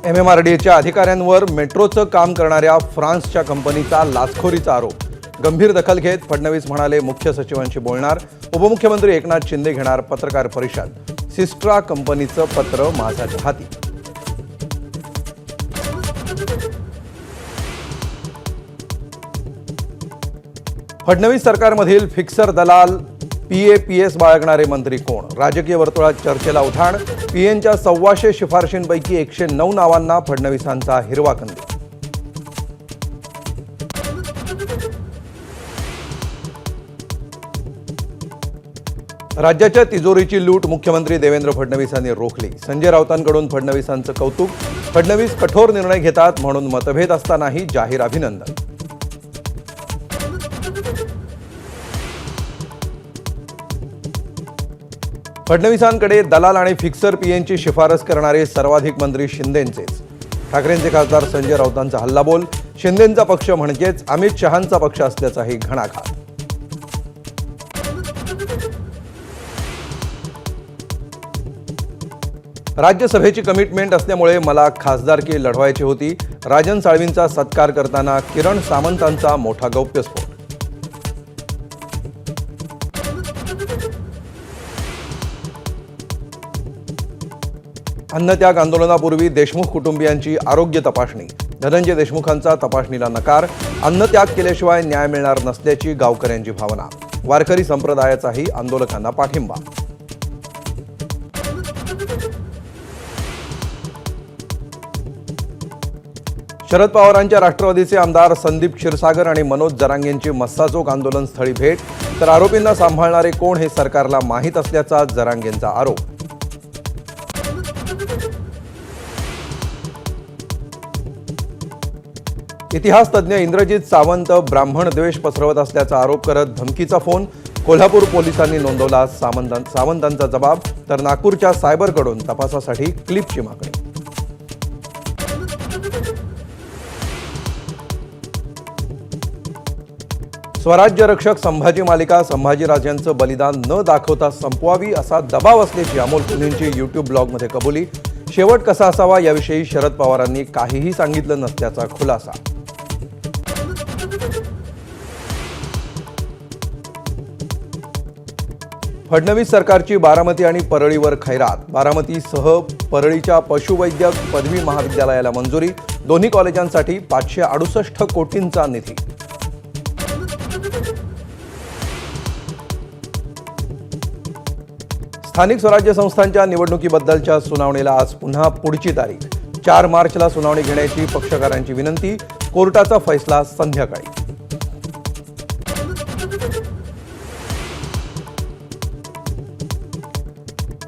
MMRDAच्या अधिकाऱ्यांवर मेट्रोचं काम करणाऱ्या फ्रान्सच्या कंपनीचा लाचखोरीचा आरोप। गंभीर दखल घेत फडणवीस म्हणाले, मुख्य सचिवांशी बोलणार। उपमुख्यमंत्री एकनाथ शिंदे घेणार पत्रकार परिषद। सिस्ट्रा कंपनीचं पत्र माझ्या हाती। फडणवीस सरकारमधील फिक्सर दलाल PAPS बाळगणारे मंत्री कोण? राजकीय वर्तुळात चर्चेला उधाण। PNच्या 125 शिफारशींपैकी 109 नावांना फडणवीसांचा हिरवा कंदील। राज्याच्या तिजोरीची लूट मुख्यमंत्री देवेंद्र फडणवीस यांनी रोखली। संजय राऊतांकडून फडणवीसांचं कौतुक। फडणवीस कठोर निर्णय घेतात म्हणून मतभेद असतानाही जाहीर अभिनंदन। फडणवीसांकडे दलाल आणि फिक्सर PNची शिफारस करणारे सर्वाधिक मंत्री शिंदेंचेच। ठाकरेंचे खासदार संजय राऊतांचा हल्लाबोल। शिंदेंचा पक्ष म्हणजेच अमित शहांचा पक्ष असल्याचाही घणाघात। राज्यसभेची कमिटमेंट असल्यामुळे मला खासदारकी लढवायची होती। राजन साळवींचा सत्कार करताना किरण सामंतांचा मोठा गौप्यस्फोट। अन्नत्याग आंदोलनापूर्वी देशमुख कुटुंबियांची आरोग्य तपासणी। धनंजय देशमुखांचा तपासणीला नकार। अन्नत्याग केल्याशिवाय न्याय मिळणार नसल्याची गावकऱ्यांची भावना। वारकरी संप्रदायाचाही आंदोलकांना पाठिंबा। शरद पवारांच्या राष्ट्रवादीचे आमदार संदीप क्षीरसागर आणि मनोज जरांगेंची मस्साजोग आंदोलन स्थळी भेट। तर आरोपींना सांभाळणारे कोण हे सरकारला माहीत असल्याचा जरांगेंचा आरोप। इतिहास तज्ञ इंद्रजित सावंत ब्राह्मण द्वेष पसरवत असल्याचा आरोप करत धमकीचा फोन। कोल्हापूर पोलिसांनी नोंदवला सावंतांचा जबाब। तर नागपूरच्या सायबरकडून तपासासाठी क्लिपची मागणी। स्वराज्य रक्षक संभाजी मालिका संभाजीराजांचं बलिदान न दाखवता संपवावी असा दबाव असल्याची अमोल कोल्हेंची YouTube ब्लॉगमध्ये कबुली। शेवट कसा असावा याविषयी शरद पवारांनी काहीही सांगितलं नसल्याचा खुलासा। फडणवीस सरकारची बारामती आणि परळीवर खैरात। बारामतीसह परळीच्या पशुवैद्यक पदवी महाविद्यालयाला मंजुरी। दोन्ही कॉलेजांसाठी 568 कोटींचा निधी। स्थानिक स्वराज्य संस्थांच्या निवडणुकीबद्दलच्या सुनावणीला आज पुन्हा पुढची तारीख। 4 मार्चला सुनावणी घेण्याची पक्षकारांची विनंती। कोर्टाचा फैसला संध्याकाळी।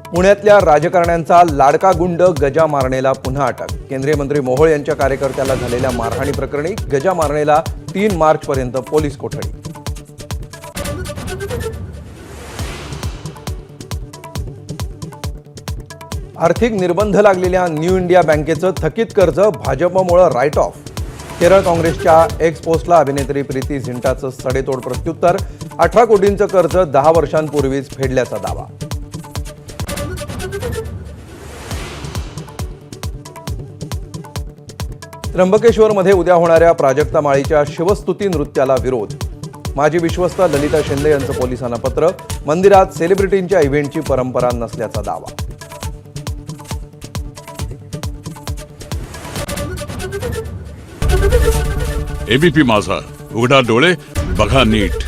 पुण्यातल्या राजकारण्यांचा लाडका गुंड गजा मारणेला पुन्हा अटक। केंद्रीय मंत्री मोहोळ यांच्या कार्यकर्त्याला झालेल्या मारहाणी प्रकरणी गजा मारणेला 3 मार्चपर्यंत पोलीस कोठडी। आर्थिक निर्बंध लागलेल्या न्यू इंडिया बँकेचं थकीत कर्ज भाजपमुळे राईट ऑफ। केरळ काँग्रेसच्या एक्स पोस्टला अभिनेत्री प्रीती झिंटाचं सडेतोड प्रत्युत्तर। 18 कोटींचं कर्ज 10 वर्षांपूर्वीच फेडल्याचा दावा। त्र्यंबकेश्वरमध्ये उद्या होणाऱ्या प्राजक्ता माळीच्या शिवस्तुती नृत्याला विरोध। माजी विश्वस्त ललिता शिंदे यांचं पोलिसांना पत्र। मंदिरात सेलिब्रिटींच्या इव्हेंटची परंपरा नसल्याचा दावा। ABP माझा, उघडा डोळे बघा नीट।